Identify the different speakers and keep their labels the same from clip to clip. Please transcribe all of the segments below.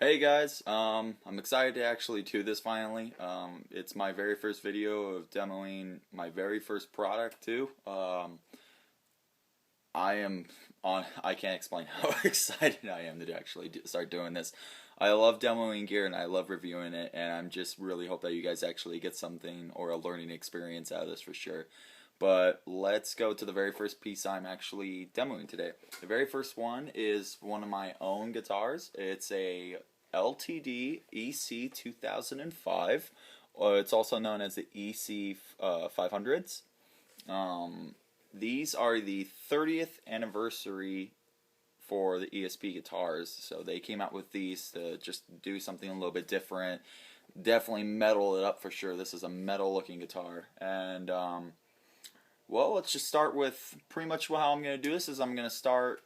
Speaker 1: Hey guys, I'm excited to actually do this finally. It's my very first video of demoing my very first product too. I can't explain how excited I am to actually start doing this. I love demoing gear and I love reviewing it, and I'm just really hope that you guys actually get something or a learning experience out of this for sure. But let's go to the very first piece I'm actually demoing today. The very first one is one of my own guitars. It's a LTD EC-2005. It's also known as the EC-500s. These are the 30th anniversary for the ESP guitars, so they came out with these to just do something a little bit different. Definitely metal it up for sure. This is a metal looking guitar, and well, let's just start with pretty much how I'm going to do this. Is I'm going to start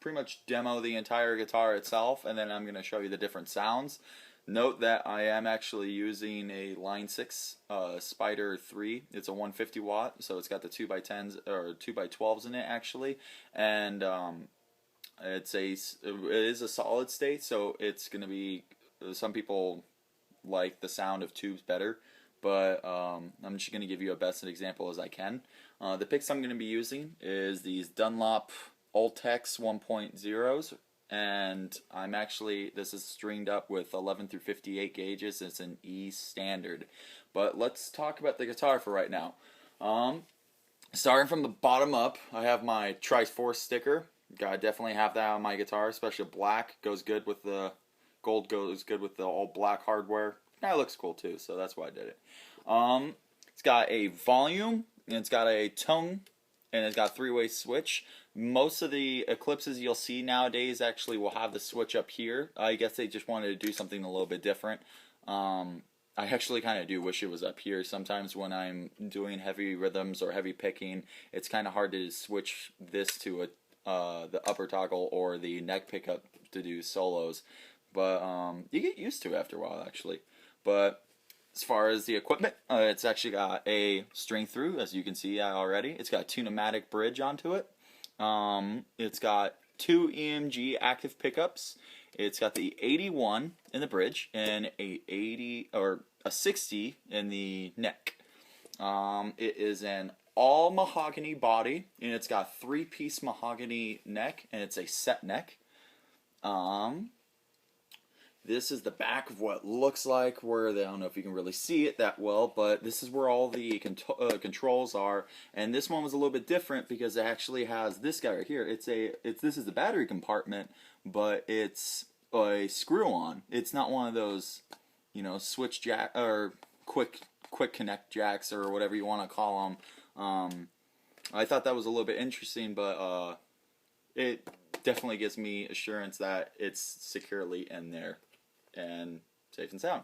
Speaker 1: pretty much demo the entire guitar itself, and then I'm going to show you the different sounds. Note that I am actually using a Line 6 Spider 3. It's a 150 watt, so it's got the 2x10s or 2x12s in it actually, and it is a solid state, so it's going to be, some people like the sound of tubes better, but I'm just going to give you a best example as I can. The picks I'm going to be using is these Dunlop Ultex 1.0s, and this is stringed up with 11 through 58 gauges. It's an E standard. But let's talk about the guitar for right now. Starting from the bottom up, I have my Triforce sticker. Gotta definitely have that on my guitar, especially black. Goes good with the gold, goes good with the all black hardware. That looks cool too, so that's why I did it. It's got a volume, and it's got a tone, and it's got a three-way switch. Most of the Eclipses you'll see nowadays actually will have the switch up here. I guess they just wanted to do something a little bit different. I actually kind of do wish it was up here. Sometimes when I'm doing heavy rhythms or heavy picking, it's kind of hard to switch this to the upper toggle or the neck pickup to do solos. But you get used to it after a while actually. But as far as the equipment, it's actually got a string through, as you can see already. It's got a Tune-O-Matic bridge onto it. It's got two EMG active pickups. It's got the 81 in the bridge and a 60 in the neck. It is an all mahogany body, and it's got three-piece mahogany neck, and it's a set neck. This is the back of what looks like, I don't know if you can really see it that well, but this is where all the controls are. And this one was a little bit different because it actually has this guy right here. This is the battery compartment, but it's a screw-on. It's not one of those, switch jack or quick connect jacks or whatever you want to call them. I thought that was a little bit interesting, but it definitely gives me assurance that it's securely in there and safe and sound.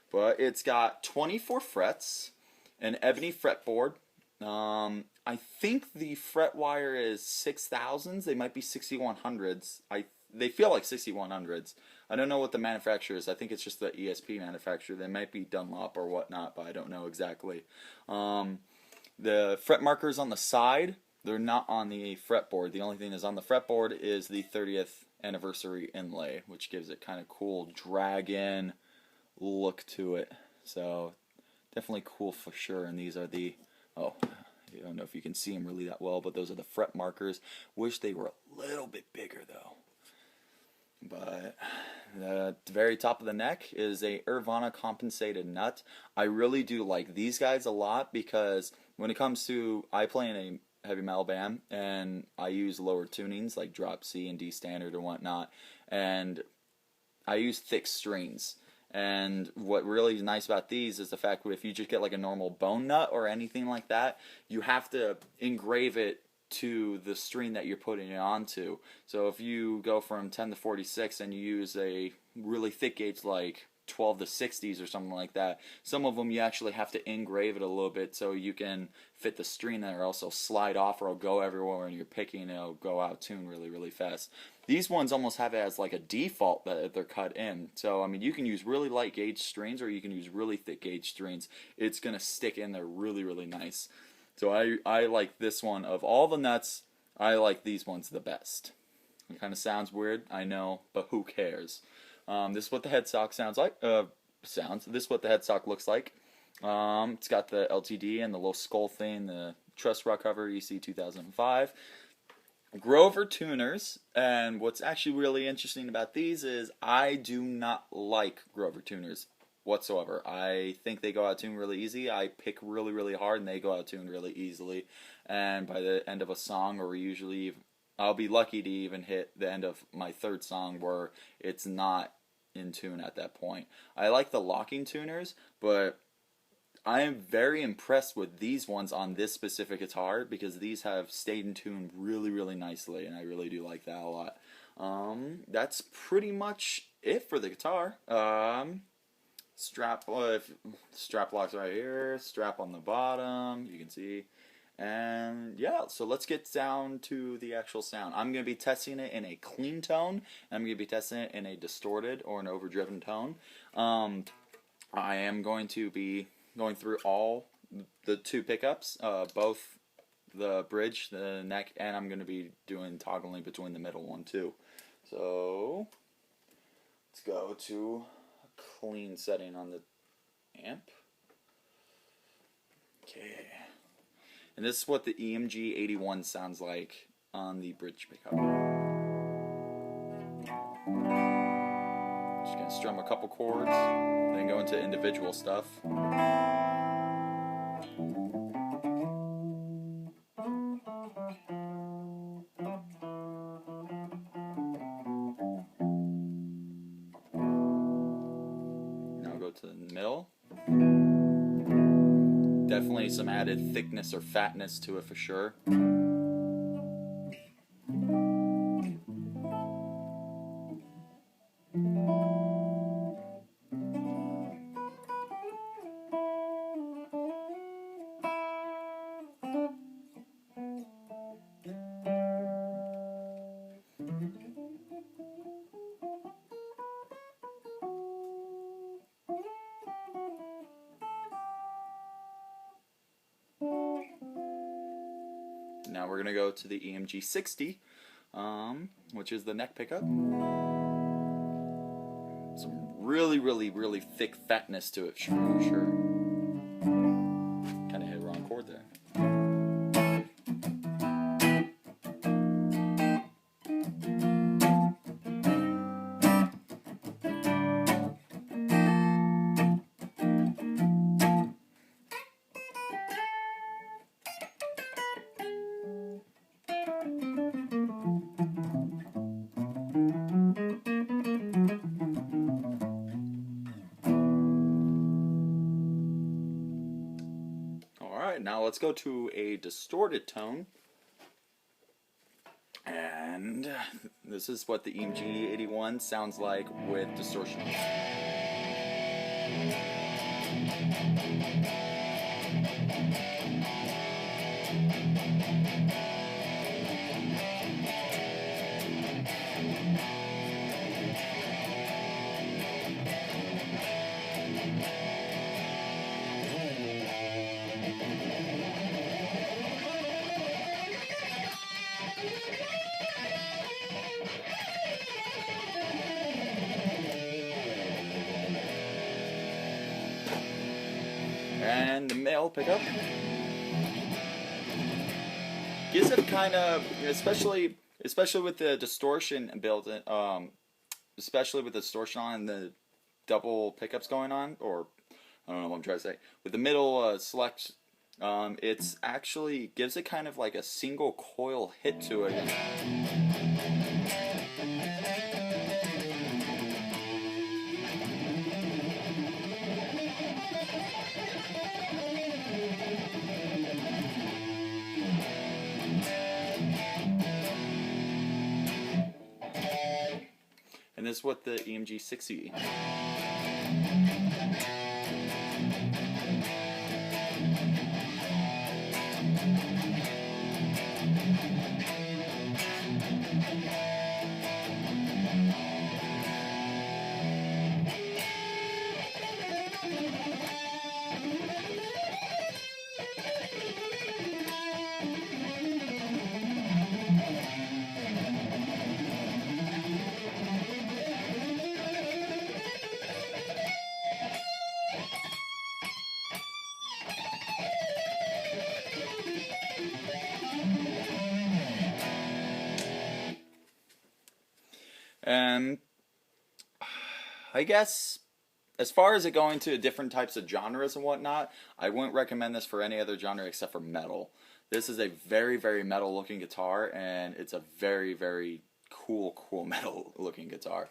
Speaker 1: But it's got 24 frets, an ebony fretboard. I think the fret wire is 6000s. They might be 6100s. They feel like 6100s. I don't know what the manufacturer is. I think it's just the ESP manufacturer. They might be Dunlop or whatnot, but I don't know exactly. The fret markers on the side, they're not on the fretboard. The only thing that's on the fretboard is the 30th anniversary inlay, which gives it kind of cool dragon look to it. So definitely cool for sure. And these are the, I don't know if you can see them really that well, but those are the fret markers. Wish they were a little bit bigger though. But the very top of the neck is a Irvana compensated nut. I really do like these guys a lot because when it comes to, I play in a heavy metal band, and I use lower tunings like drop C and D standard and whatnot, and I use thick strings. And what really is nice about these is the fact that if you just get like a normal bone nut or anything like that, you have to engrave it to the string that you're putting it onto. So if you go from 10 to 46 and you use a really thick gauge like 12 to 60s or something like that, some of them you actually have to engrave it a little bit so you can fit the string there, or also slide off, or it'll go everywhere and you're picking and it'll go out tune really fast. These ones almost have it as like a default that they're cut in. So I mean, you can use really light gauge strings or you can use really thick gauge strings. It's gonna stick in there really nice. So I like this one. Of all the nuts, I like these ones the best. It kind of sounds weird, I know, but who cares? This is what the headstock sounds like. This is what the headstock looks like. It's got the LTD and the little skull thing, the truss rod cover EC-2005. Grover tuners, and what's actually really interesting about these is I do not like Grover tuners whatsoever. I think they go out tuned really easy. I pick really, really hard, and they go out tuned really easily. And by the end of a song, or usually I'll be lucky to even hit the end of my third song where it's not in tune at that point. I like the locking tuners, but I am very impressed with these ones on this specific guitar because these have stayed in tune really, really nicely, and I really do like that a lot. That's pretty much it for the guitar. Strap locks right here, strap on the bottom, you can see. And yeah, so let's get down to the actual sound. I'm going to be testing it in a clean tone, and I'm going to be testing it in a distorted or an overdriven tone. I am going to be going through all the two pickups, both the bridge, the neck, and I'm going to be doing toggling between the middle one too. So let's go to a clean setting on the amp. Okay. And this is what the EMG 81 sounds like on the bridge pickup. Just going to strum a couple chords, then go into individual stuff. Now go to the middle. Definitely some added thickness or fatness to it for sure. Now we're going to go to the EMG 60, which is the neck pickup. Some really, really, really thick fatness to it, for sure. Kind of hit a wrong chord there. Now let's go to a distorted tone, and this is what the EMG 81 sounds like with distortion. And the male pickup gives it kind of, especially with the distortion built in, especially with the distortion on the double pickups going on, or I don't know what I'm trying to say. With the middle select, it's actually gives it kind of like a single coil hit to it. And this is what the EMG 60. And I guess as far as it going to different types of genres and whatnot, I wouldn't recommend this for any other genre except for metal. This is a very, very metal looking guitar, and it's a very, very cool metal looking guitar.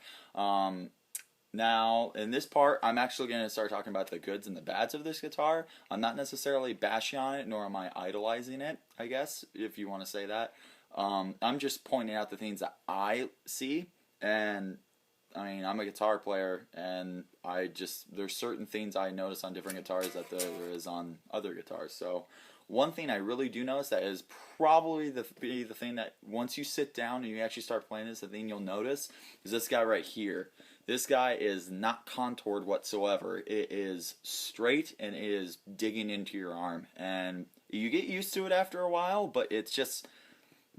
Speaker 1: Now, in this part, I'm actually going to start talking about the goods and the bads of this guitar. I'm not necessarily bashing on it, nor am I idolizing it, I guess, if you want to say that. I'm just pointing out the things that I see, and I mean, I'm a guitar player, and there's certain things I notice on different guitars that there is on other guitars. So, one thing I really do notice that is probably the thing that once you sit down and you actually start playing this, the thing you'll notice is this guy right here. This guy is not contoured whatsoever. It is straight and it is digging into your arm. And you get used to it after a while, but it's just,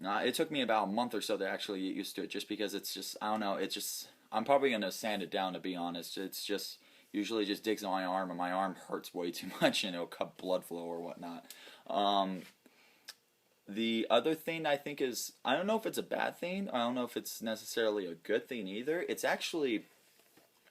Speaker 1: it took me about a month or so to actually get used to it, just because it's just, I don't know, it's just, I'm probably going to sand it down, to be honest. It's just, usually just digs on my arm, and my arm hurts way too much, and it'll cut blood flow or whatnot. The other thing I think is, I don't know if it's a bad thing, I don't know if it's necessarily a good thing either. It's actually,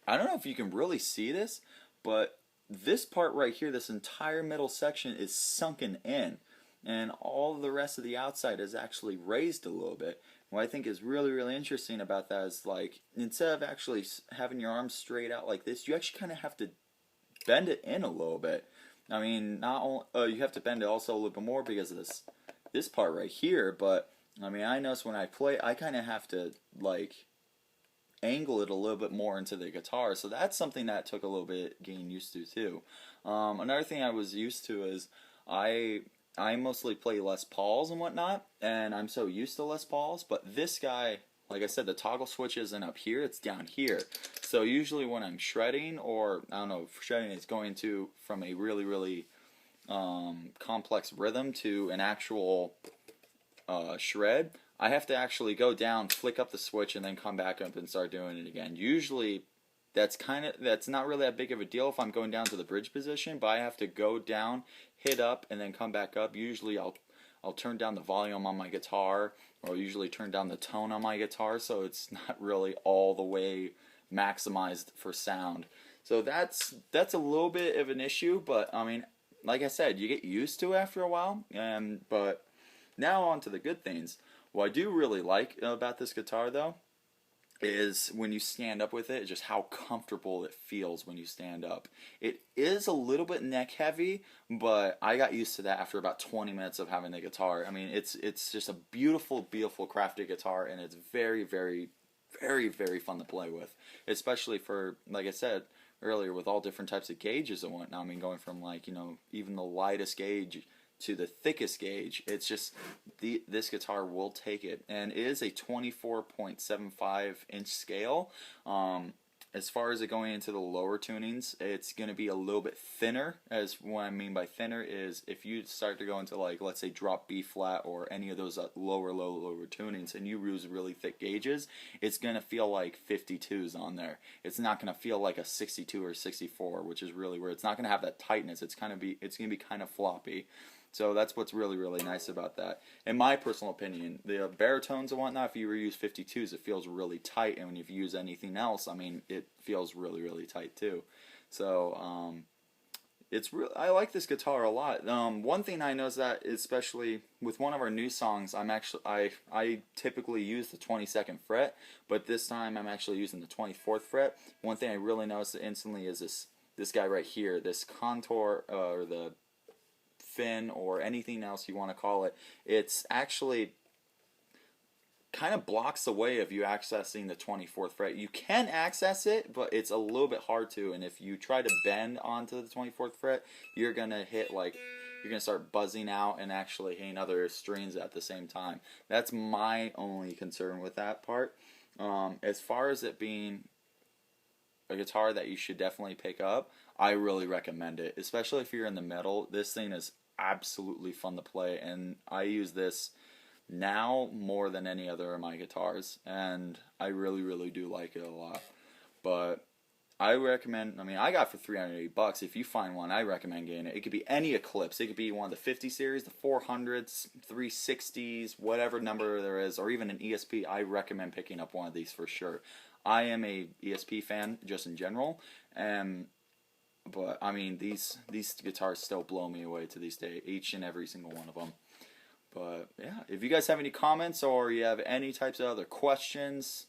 Speaker 1: I don't know if you can really see this, but this part right here, this entire middle section is sunken in, and all the rest of the outside is actually raised a little bit. What I think is really, really interesting about that is, like, instead of actually having your arms straight out like this, you actually kind of have to bend it in a little bit. I mean, not only, you have to bend it also a little bit more because of this part right here, but I mean, I notice when I play, I kind of have to, like, angle it a little bit more into the guitar, so that's something that took a little bit getting used to too. Another thing I was used to is I mostly play Les Pauls and whatnot, and I'm so used to Les Pauls, but this guy, like I said, the toggle switch isn't up here, it's down here. So usually when I'm shredding, or I don't know, shredding is going to from a really, really complex rhythm to an actual shred, I have to actually go down, flick up the switch, and then come back up and start doing it again. Usually that's not really that big of a deal if I'm going down to the bridge position, but I have to go down, hit up, and then come back up. Usually I'll turn down the volume on my guitar, or I'll usually turn down the tone on my guitar, so it's not really all the way maximized for sound. So that's a little bit of an issue, but I mean, like I said, you get used to it after a while. But now on to the good things. What I do really like about this guitar, though, is when you stand up with it, just how comfortable it feels when you stand up. It is a little bit neck heavy, but I got used to that after about 20 minutes of having the guitar. I mean, it's just a beautiful, beautiful crafted guitar, and it's very, very, very, very fun to play with, especially for, like I said earlier, with all different types of gauges and whatnot. I mean, going from, like, you know, even the lightest gauge to the thickest gauge, it's just this guitar will take it, and it is a 24.75 inch scale. As far as it going into the lower tunings, it's going to be a little bit thinner. As what I mean by thinner is, if you start to go into, like, let's say drop B flat or any of those lower tunings, and you use really thick gauges, it's going to feel like 52s on there. It's not going to feel like a 62 or 64, which is really where it's not going to have that tightness. It's going to be kind of floppy. So that's what's really, really nice about that. In my personal opinion, the baritones and whatnot, if you use 52s, it feels really tight, and if you use anything else, I mean, it feels really, really tight too. So I like this guitar a lot. One thing I noticed that, especially with one of our new songs, I typically use the 22nd fret, but this time I'm actually using the 24th fret. One thing I really noticed instantly is this guy right here, this contour, or the fin, or anything else you want to call it, it's actually kind of blocks the way of you accessing the 24th fret. You can access it, but it's a little bit hard to, and if you try to bend onto the 24th fret, you're going to start buzzing out and actually hitting other strings at the same time. That's my only concern with that part. As far as it being a guitar that you should definitely pick up, I really recommend it, especially if you're in the metal. This thing is absolutely fun to play, and I use this now more than any other of my guitars, and I really, really do like it a lot. But I recommend, I mean, I got it for $380. If you find one, I recommend getting it. It could be any Eclipse. It could be one of the 50 series, the 400s, 360s, whatever number there is, or even an ESP. I recommend picking up one of these for sure. I am a ESP fan just in general, but I mean these guitars still blow me away to this day, each and every single one of them. But yeah, if you guys have any comments or you have any types of other questions,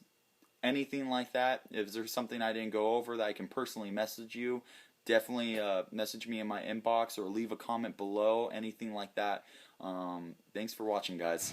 Speaker 1: anything like that, if there's something I didn't go over that I can personally message you, definitely message me in my inbox or leave a comment below, anything like that. Thanks for watching, guys.